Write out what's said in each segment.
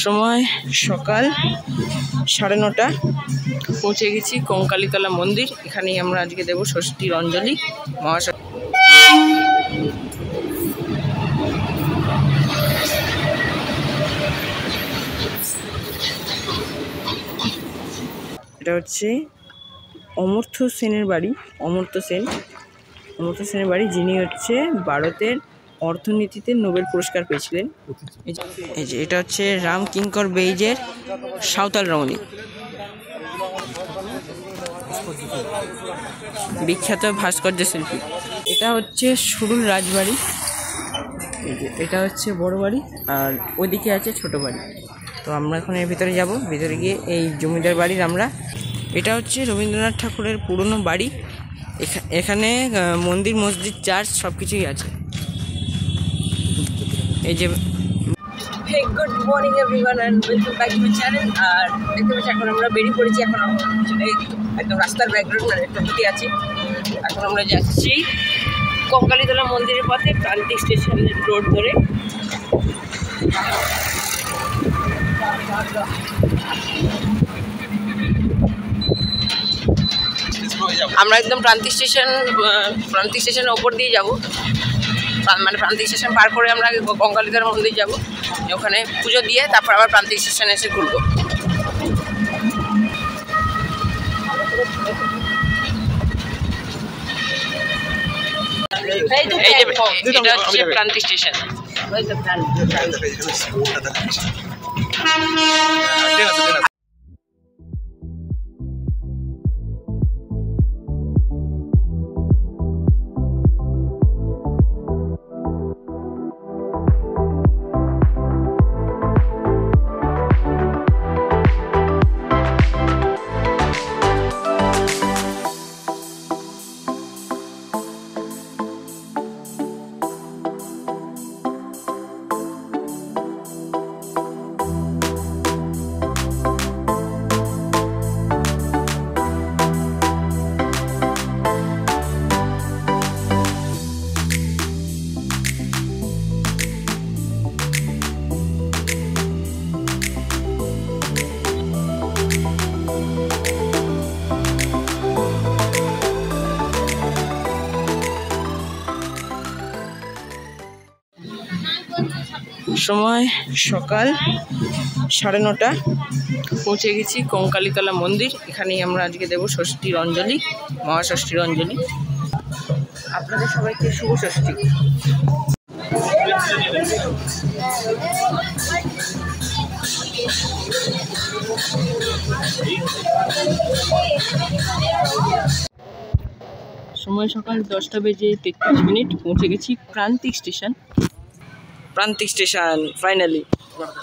সময় সকাল 9:30। পৌঁছে গেছি কঙ্কালীতলা মন্দির। এখানেই আমরা আজকে দেব ষষ্ঠীর অঞ্জলি। এটা হচ্ছে অমর্ত্য সেনের বাড়ি। অমর্ত্য সেনের বাড়ি, যিনি হচ্ছে ভারতের অর্থনীতিতে নোবেল পুরস্কার পেয়েছিলেন। এই যে এটা হচ্ছে রাম কিঙ্কর বেইজের সাঁওতাল রমণী, বিখ্যাত ভাস্কর্য শিল্পী। এটা হচ্ছে সুরুল রাজবাড়ি। এটা হচ্ছে বড় বাড়ি, আর ওইদিকে আছে ছোট বাড়ি। তো আমরা এখন এর ভিতরে যাব। ভিতরে গিয়ে এই জমিদার বাড়ির এটা হচ্ছে রবীন্দ্রনাথ ঠাকুরের পুরনো বাড়ি। এখানে মন্দির, মসজিদ, চার্চ সব কিছুই আছে। এই যে good morning everyone and welcome back to my channel. আর দেখতে পাচ্ছি এখন আমরা বেরিয়ে পড়েছি। এখন আমরা একদম রাস্তার ব্যাকগ্রাউন্ড একটা দিকে আছি। এখন আমরা যাচ্ছি কঙ্কালীতলা মন্দিরের পথে, প্রান্তিক স্টেশনের রোড ধরে। আমরা একদম প্রান্তিক স্টেশনের ওপর দিয়ে যাব। মানে প্রান্তিক স্টেশন পার করে আমরা কঙ্কালীতলা মন্দির যাব। ওখানে পুজো দিয়ে তারপর আবার প্রান্তিক স্টেশনে এসে ঘুরবো। এটা হচ্ছে প্রান্তিক স্টেশন। সময় সকাল 9:30। পৌঁছে গেছি কঙ্কালীতলা মন্দির। এখানেই আমরা আজকে দেব ষষ্ঠীর অঞ্জলি, মহাষষ্ঠীর অঞ্জলি। আপনাদের সবাইকে শুভ ষষ্ঠী। সময় সকাল 10:33। পৌঁছে গেছি প্রান্তিক স্টেশন। ফাইনালি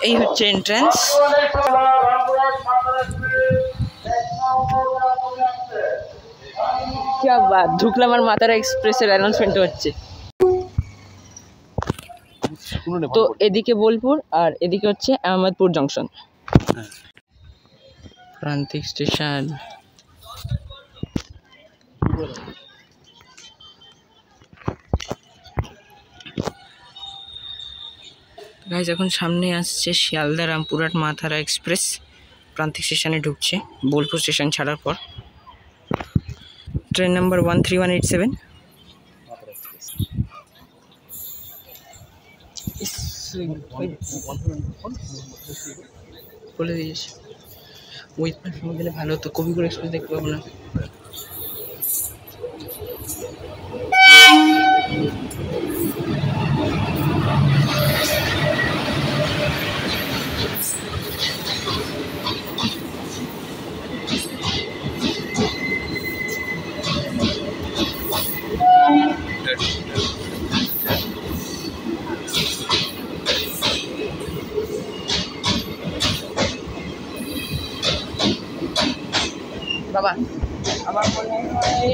এই হচ্ছে এন্ট্রান্স। ঢুকলাম আর মাতারা এক্সপ্রেসের অ্যানাউন্সমেন্ট হচ্ছে। তো এদিকে বোলপুর আর এদিকে হচ্ছে আহমেদপুর জংশন। প্রান্তিক স্টেশন। গাইজ এখন সামনে আসছে শিয়ালদা রামপুরহাট মাথারা এক্সপ্রেস। প্রান্তিক স্টেশনে ঢুকছে বোলপুর স্টেশন ছাড়ার পর। Train number 13187। বলে দিয়েছ ওই প্ল্যাটফর্মে গেলে ভালো হতো, কবিগুরু এক্সপ্রেস দেখতে পাবো না। বাবা আমার মনে হয়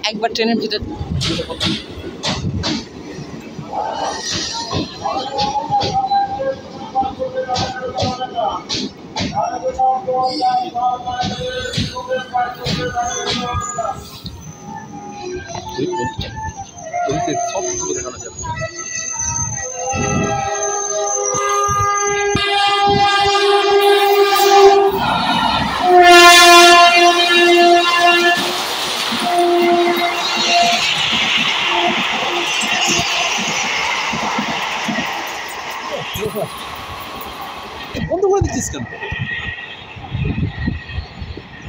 একবার ট্রেনের ভিতর সব দেখানো যাবে। বন্ধ করে দিচ্ছিস কেন?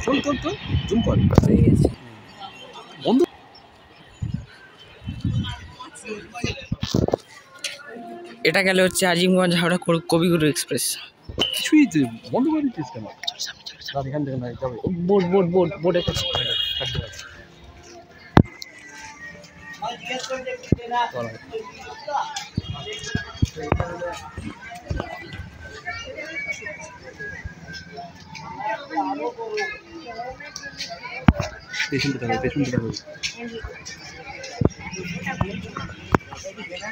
চল চল চল জুম কর বন্ধ। এটা গেলে হচ্ছে আজিমগঞ্জ হাওড়া কবিগুরু এক্সপ্রেস। কিছুই বন্ধ করে দিচ্ছিস কেন? এখান থেকে নাই যাবে বোর্ডের কাছে। পেছনটা যাবে পেছনটা যাবে।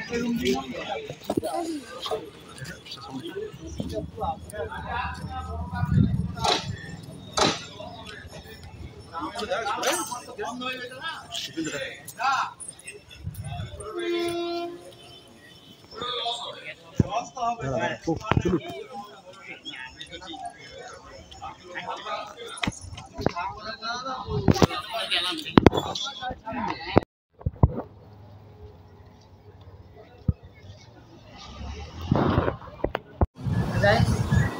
চলুন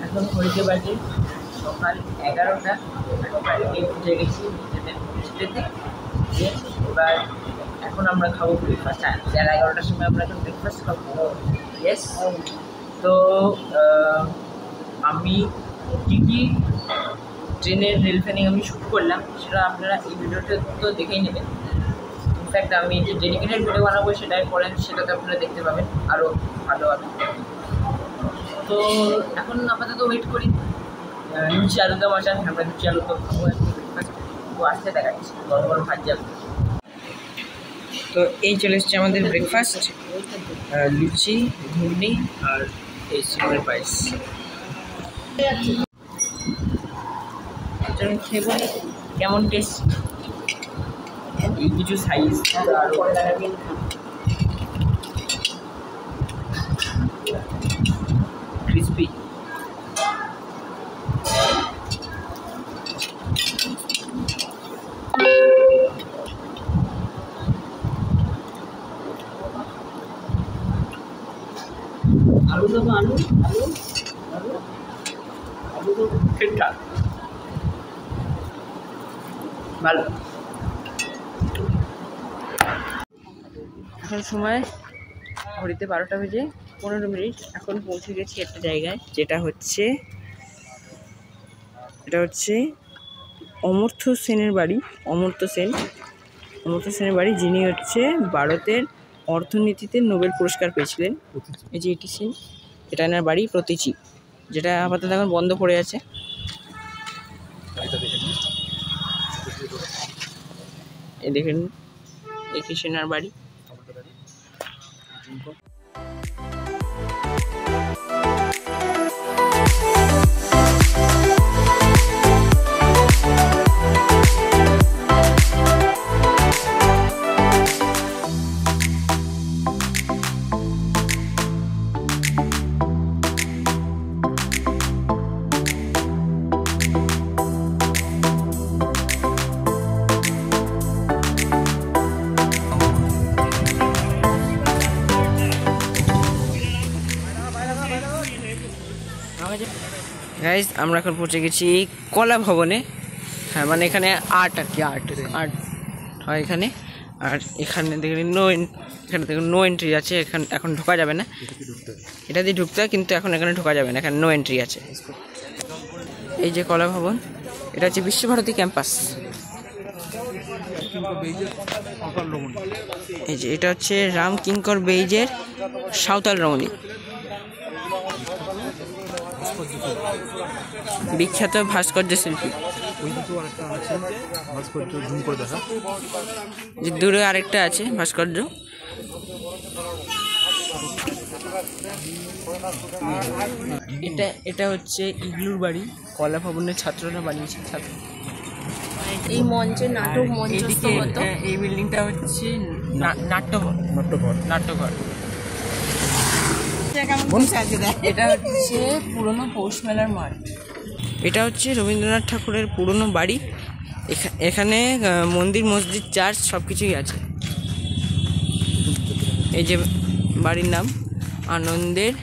এখন ঘড়িতে বাজে সকাল 11টা। উঠে গেছি হোস্টেলে। এবার এখন আমরা খাবো ব্রেকফাস্ট। 11টার সময় আমরা এখন ব্রেকফাস্ট খাবো। ইয়েস। তো আমি কী কী ট্রেনের রেল ফ্যানিং আমি শ্যুট করলাম সেটা আপনারা এই ভিডিওটা তো দেখেই নেবেন। ইনফ্যাক্ট আমি যে ডেডিকেটেড ভিডিও বানাবো সেটাই পরে সেটাতে আপনারা দেখতে পাবেন আরও ভালোভাবে। তো এখন আপাতত ওয়েট করি লুচি আলুদম আসান। আমরা লুচি আলুদম খাবো ব্রেকফাস্ট। তো আসতে দেখা যাচ্ছে গরম গরম ভাত যাবে। তো এই চলে এসছে আমাদের ব্রেকফাস্ট, লুচি ঘুগনি আর এই সিমের পায়েস। খেয়ে কেমন টেস্ট, এই কিছু সাইজ ক্রিসপি। আলু দেবো আলু আলু আলু আলু দেবো ঠিকঠাক ভালো। এখন সময় ঘড়িতে 12টা বেজে 15 মিনিট। এখন পৌঁছে গেছি একটা জায়গায়, এটা হচ্ছে অমর্ত্য সেনের বাড়ি। অমর্ত্য সেনের বাড়ি, যিনি হচ্ছে ভারতের অর্থনীতিতে নোবেল পুরস্কার পেয়েছিলেন। এই যে এটি সেন, এটা এনার বাড়ি প্রতিচি, যেটা আপাতত এখন বন্ধ পড়ে আছে। এই দেখেন এটি সেনার বাড়ি। গাইজ আমরা এখন পৌঁছে গেছি কলা ভবনে। হ্যাঁ মানে এখানে আর্ট আর কি, আর্ট হয় এখানে। আর এখানে দেখুন নো এন্ট্রি আছে। এখন ঢোকা যাবে না, এটা দিয়ে ঢুকতে হয় কিন্তু এখন এখানে ঢোকা যাবে না, এখানে নো এন্ট্রি আছে। এই যে কলা ভবন, এটা হচ্ছে বিশ্বভারতী ক্যাম্পাস। এই যে এটা হচ্ছে রামকিঙ্কর বেইজের সাঁওতাল রমণী, বিখ্যাত ভাস্কর্য শিল্পী। দূরে আরেকটা আছে ভাস্কর্য। এটা হচ্ছে ইগলুর বাড়ি, কলা ভবনের ছাত্ররা বানিয়েছে। এই মঞ্চে নাটক মঞ্চস্থ হতো। এই বিল্ডিংটা হচ্ছে নাট্যঘর। এটা হচ্ছে পুরনো পৌষ মেলার মাঠ। এটা হচ্ছে রবীন্দ্রনাথ ঠাকুরের পুরনো বাড়ি। এখানে মন্দির, মসজিদ, চার্চ সব কিছুই আছে। এই যে বাড়ির নাম আনন্দের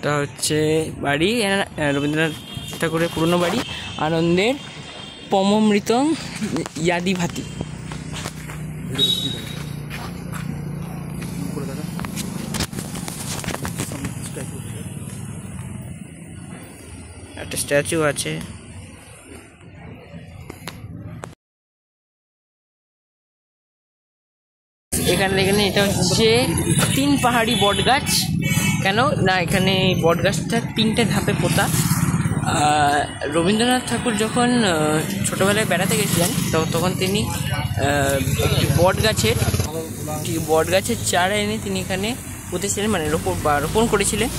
এটা হচ্ছে বাড়ি রবীন্দ্রনাথ ঠাকুরের পুরনো বাড়ি, আনন্দের পমমৃতম ইয়াদি ভাতি। একটা স্ট্যাচু আছে। এখানে এটা হচ্ছে 3 পাহাড়ি বট গাছ। কেন না, এখানে বট গাছটা 3টে ধাপে পোতা। রবীন্দ্রনাথ ঠাকুর যখন ছোটোবেলায় বেড়াতে গেছিলেন তখন তিনি বট গাছের চারা এনে তিনি এখানে পুঁতেছিলেন, মানে রোপণ করেছিলেন।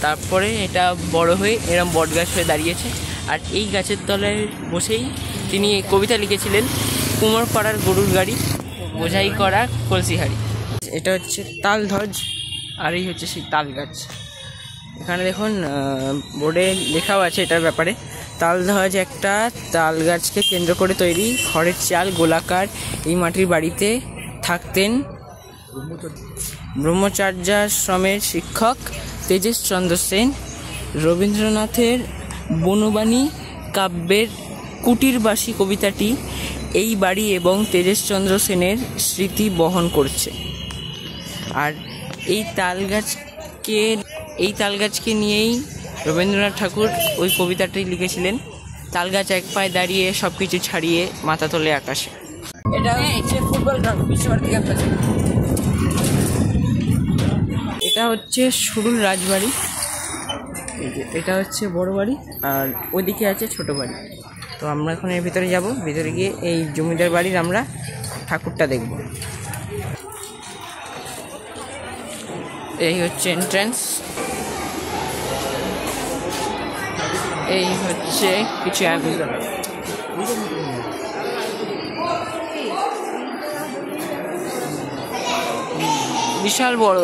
তারপরে এটা বড় হয়ে এরম বট গাছ হয়ে দাঁড়িয়েছে। আর এই গাছের তলায় বসেই তিনি কবিতা লিখেছিলেন, কুমোরপাড়ার গরুর গাড়ি, বোঝাই করা কলসিহারি। এটা হচ্ছে তালধ্বজ, আর এই হচ্ছে সেই তাল গাছ। এখানে দেখুন বোর্ডে লেখাও আছে এটার ব্যাপারে। তালধ্বজ একটা তাল গাছকে কেন্দ্র করে তৈরি খড়ের চাল গোলাকার এই মাটির বাড়িতে থাকতেন ব্রহ্মচার্যাশ্রমের শিক্ষক তেজেশ চন্দ্র সেন। রবীন্দ্রনাথের বনবাণী কাব্যের কুটিরবাসী কবিতাটি এই বাড়ি এবং তেজেশ চন্দ্র সেনের স্মৃতি বহন করছে। আর এই তাল গাছকে নিয়েই রবীন্দ্রনাথ ঠাকুর ওই কবিতাটি লিখেছিলেন, তাল গাছ এক পায়ে দাঁড়িয়ে সব কিছু ছাড়িয়ে মাথা তোলে আকাশে। এটা হচ্ছে ফুটবল গ্রাউন্ড, বিশ্বভারতী ক্যাম্পাসে। এটা হচ্ছে সুরুল রাজবাড়ি। এটা হচ্ছে বড় বাড়ি, আর ওইদিকে আছে ছোট বাড়ি। তো আমরা এখন এর ভিতরে যাব, ভিতরে গিয়ে এই জমিদার বাড়ির আমরা ঠাকুরটা দেখব। এই হচ্ছে এন্ট্রান্স, এই হচ্ছে কিছু বিশাল বড়।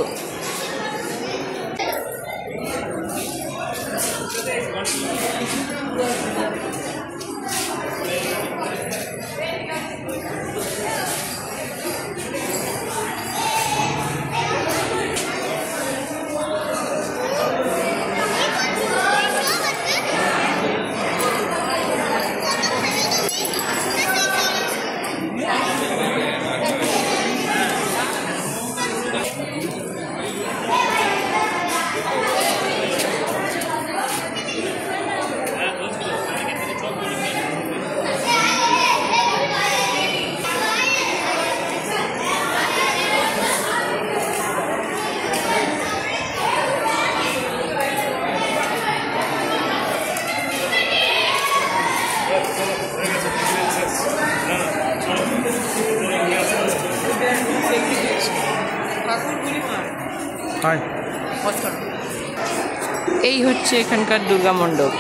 এই হচ্ছে এখানকার দুর্গা মণ্ডপ।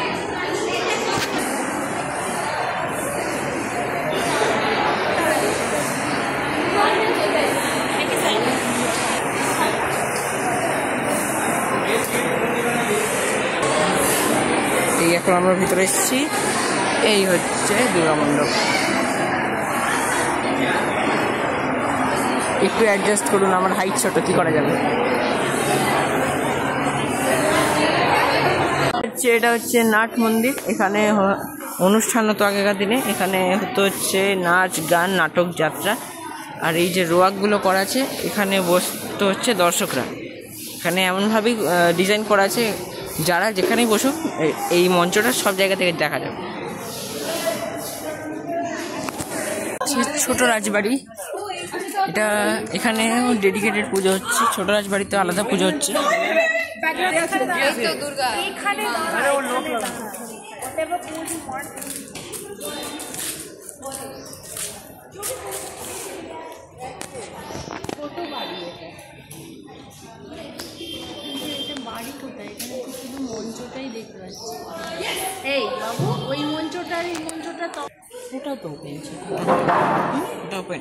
এই এখন আমরা ভিতরে এসেছি, এই হচ্ছে দুর্গা মণ্ডপ। একটু অ্যাডজাস্ট করুন, আমার হাইট ছোট, কি করা যাবে। এটা হচ্ছে নাট মন্দির। এখানে অনুষ্ঠান হতো আগেকার দিনে। এখানে হতো হচ্ছে নাচ গান নাটক যাত্রা। আর এই যে রোয়াকগুলো করা আছে, এখানে বসতো হচ্ছে দর্শকরা। এখানে এমনভাবেই ডিজাইন করা আছে যারা যেখানেই বসুক এই মঞ্চটা সব জায়গা থেকে দেখা যাবে। ছোট রাজবাড়ি, এটা এখানেও ডেডিকেটেড পুজো হচ্ছে। ছোট রাজবাড়িতে আলাদা পুজো হচ্ছে। মঞ্চটাই দেখতে পাচ্ছি। এই বাবু, ওই মঞ্চটা আর এই মঞ্চটা তো ওটা তো ওপেন।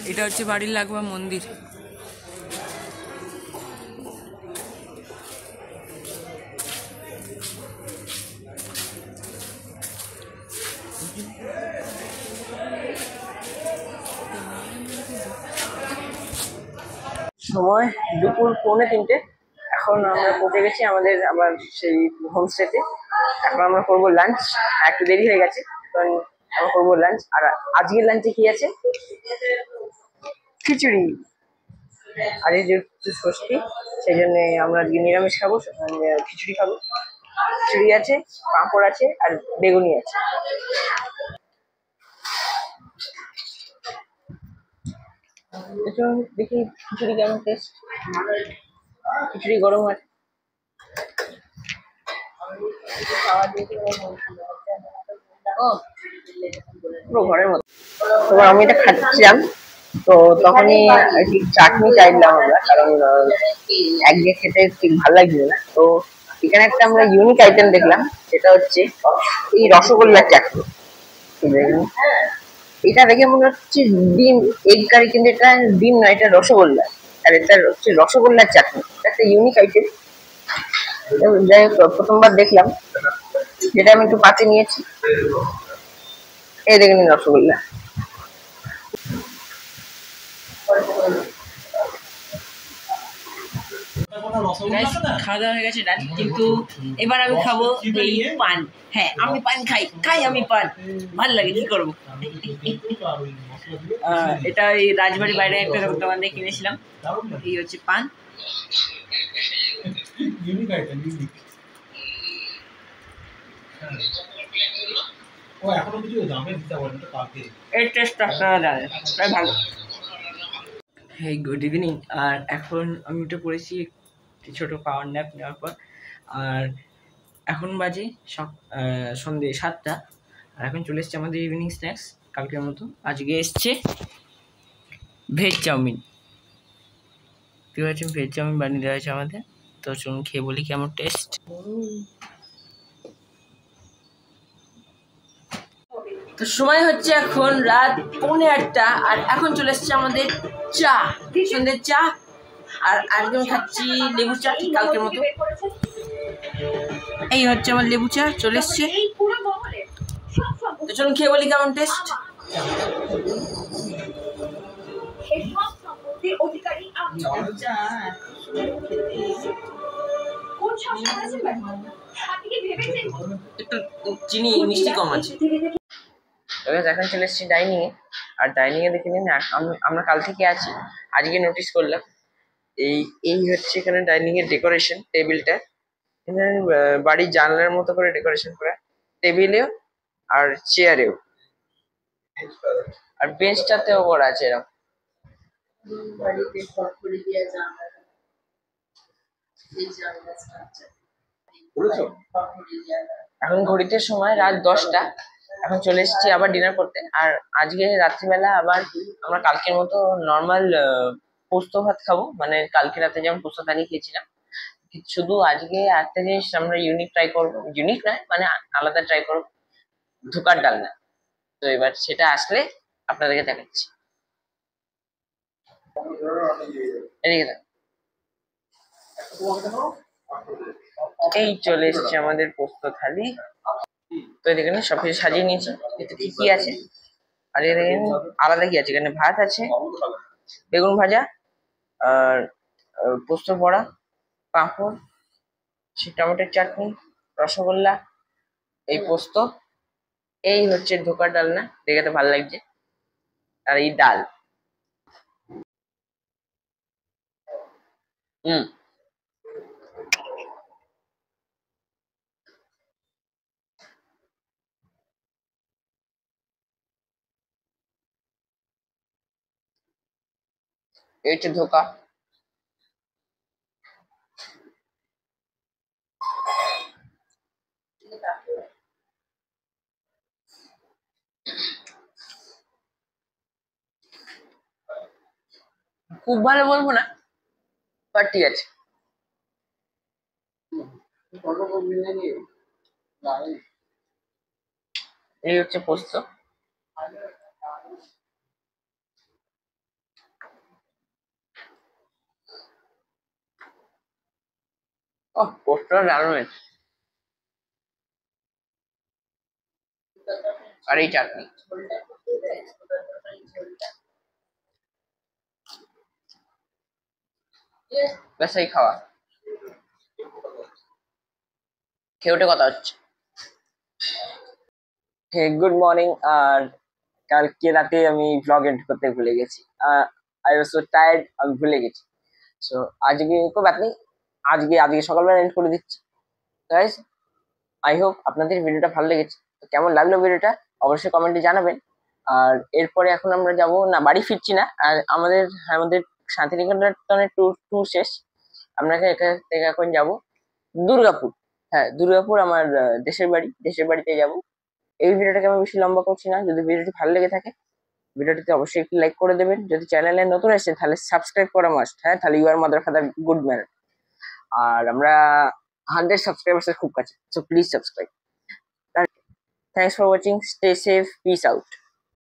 এটা হচ্ছে বাড়ির লাগোয়া মন্দির। সময় দুপুর 2:45। এখন আমরা পৌঁছে গেছি আমাদের আবার সেই হোমস্টেতে। এখন আমরা করবো লাঞ্চ। একটু দেরি হয়ে গেছে, কারণ আমরা করবো লাঞ্চ। আর আজকের লাঞ্চে কি আছে? খিচুড়ি। আজকে যেহেতু ষষ্ঠী, সেই জন্য আমরা আজকে নিরামিষ খাবো, খিচুড়ি খাবো। খিচুড়ি আছে, পাঁপড় আছে, আর বেগুনি আছে। দেখি খিচুড়ি কেমন টেস্ট। খিচুড়ি গরম আছে। ও পুরো ঘরের মতো। তো আমি এটা খাচ্ছিলাম, তো তখনই একটি চাটনি চাইলাম আমরা, কারণ একঘেয়ে খেতে ঠিক ভালো লাগছিল না। তো এখানে একটা আমরা ইউনিক আইটেম দেখলাম, সেটা হচ্ছে এই রসগোল্লার চাটনি। এটা দেখে মনে হচ্ছে ডিম, এগ কারি, কিন্তু এটা ডিম নয়, এটা রসগোল্লা। আর এটা হচ্ছে রসগোল্লার চাটনি, এটা একটা ইউনিক আইটেম। যাই হোক, প্রথমবার দেখলাম, যেটা আমি একটু পাতে নিয়েছি। এই দেখে নিন রসগোল্লা। খাওয়া দাওয়া হয়ে গেছে, ডান। কিন্তু এবার আমি খাবো এই পান। হ্যাঁ, আমি পান খাই আমি পান, ভালো লাগে, কি করবো। এটা এই রাজবাড়ির বাইরে একটা দোকান থেকে কিনেছিলাম। এই হচ্ছে পান। এর টেস্ট আপনারা জানেন, তাই ভালো। হ্যাঁ, গুড ইভিনিং। আর এখন আমি উঠে পড়েছি একটি ছোটো পাওয়ার ন্যাপ নেওয়ার পর। আর এখন বাজে সন্ধ্যে 7টা। আর এখন চলে এসছে আমাদের ইভিনিং স্ন্যাক্স কালকের মতো। আজকে এসছে ভেজ চাউমিন। ঠিক আছে, ভেজ চাউমিন বানিয়ে দেওয়া হয়েছে আমাদের। তো চলুন খেয়ে বলি কেমন টেস্ট। তো সময় হচ্ছে এখন রাত 8:45, আর এখন চলে এসছে আমাদের চা, সন্ধ্যের চা। আর আজকে আমি খাচ্ছি লেবু চা, ঠিক কালকের মতো। এই হচ্ছে আমার লেবু চা চলে এসছে। তো চলুন খেয়ে বলি কেমন টেস্ট। একটু চিনি মিষ্টি কম আছে। এখন চলে এসেছি ডাইনিং এ। আর ডাইনিং এ দেখে নিন, আমরা কাল থেকে আছি, আজকে নোটিস করলাম। এই এই হচ্ছে এখানে ডাইনিং এর ডেকোরেশন। টেবিলটা এখানে বাড়ির জানলার মতো করে ডেকোরেশন করা, টেবিলেও আর চেয়ারেও, আর বেঞ্চটাতেও করা আছে এরকম। এখন ঘড়িতে সময় রাত 10টা। এখন চলে এসেছি আবার ডিনার করতে। আর আজকে রাত্রিবেলা আবার আমরা কালকের মতো নর্মাল পোস্ত ভাত খাবো, মানে কালকে রাতে যেমন পোস্ত থালি খেয়েছিলাম। শুধু আজকে একটা জিনিস আমরা ইউনিক ট্রাই করবো, ইউনিক নয় মানে আলাদা ট্রাই করবো, ধোকার ডালনা। তো এবার সেটা আসলে আপনাদেরকে দেখাচ্ছি। এদিকে দেখ। এই চলে এসছে আমাদের পোস্ত থালি। তো এখানে সবকিছু সাজিয়ে নিয়েছি, এতে কি কি আছে। আর এখানে আলাদা কি আছে, এখানে ভাত আছে, বেগুন ভাজা, আর পোস্ত বড়া, পাঁপড়, টমেটোর চাটনি, রসগোল্লা, এই পোস্ত, এই হচ্ছে ধোকার ডালনা, দেখে তো ভালো লাগছে। আর এই ডাল। হুম, এই হচ্ছে ধোকা। খুব ভালো বলবো না, বাট ঠিক আছে। এই হচ্ছে পোস্ত। পোস্তটা দারুণ হয়েছে। আর এই চাটনি। বাসায় খাওয়া খেয়ে উঠে কথা হচ্ছে। হ্যাঁ, গুড মর্নিং। আর কালকে রাতে আমি ব্লগ এডিট করতে ভুলে গেছি। আই ওয়াজ সো টায়ার্ড, আমি ভুলে গেছি। সো আজকে কোনো ব্যাপার নেই, আজকে আজকে সকালবেলা এডিট করে দিচ্ছি। গাইস, আই হোপ আপনাদের ভিডিওটা ভালো লেগেছে। তো কেমন লাগলো ভিডিওটা অবশ্যই কমেন্টে জানাবেন। আর এরপরে এখন আমরা যাব না, বাড়ি ফিরছি না, আর আমাদের আমাদের শান্তিনিকেতনের ট্যুর শেষ। আমরা এখান থেকে এখন যাব দুর্গাপুর। হ্যাঁ, দুর্গাপুর আমার দেশের বাড়িতে যাব। এই ভিডিওটাকে আমি বেশি লম্বা করছি না। যদি ভিডিওটি ভালো লেগে থাকে ভিডিওটিতে অবশ্যই একটি লাইক করে দেবেন। যদি চ্যানেলে নতুন এসেছেন তাহলে সাবস্ক্রাইব করা মাস্ট। হ্যাঁ, তাহলে you are mother father good man. আর আমরা 100 সাবস্ক্রাইবার্স এর খুব কাছে, so please subscribe. Thanks for watching, stay safe, peace out.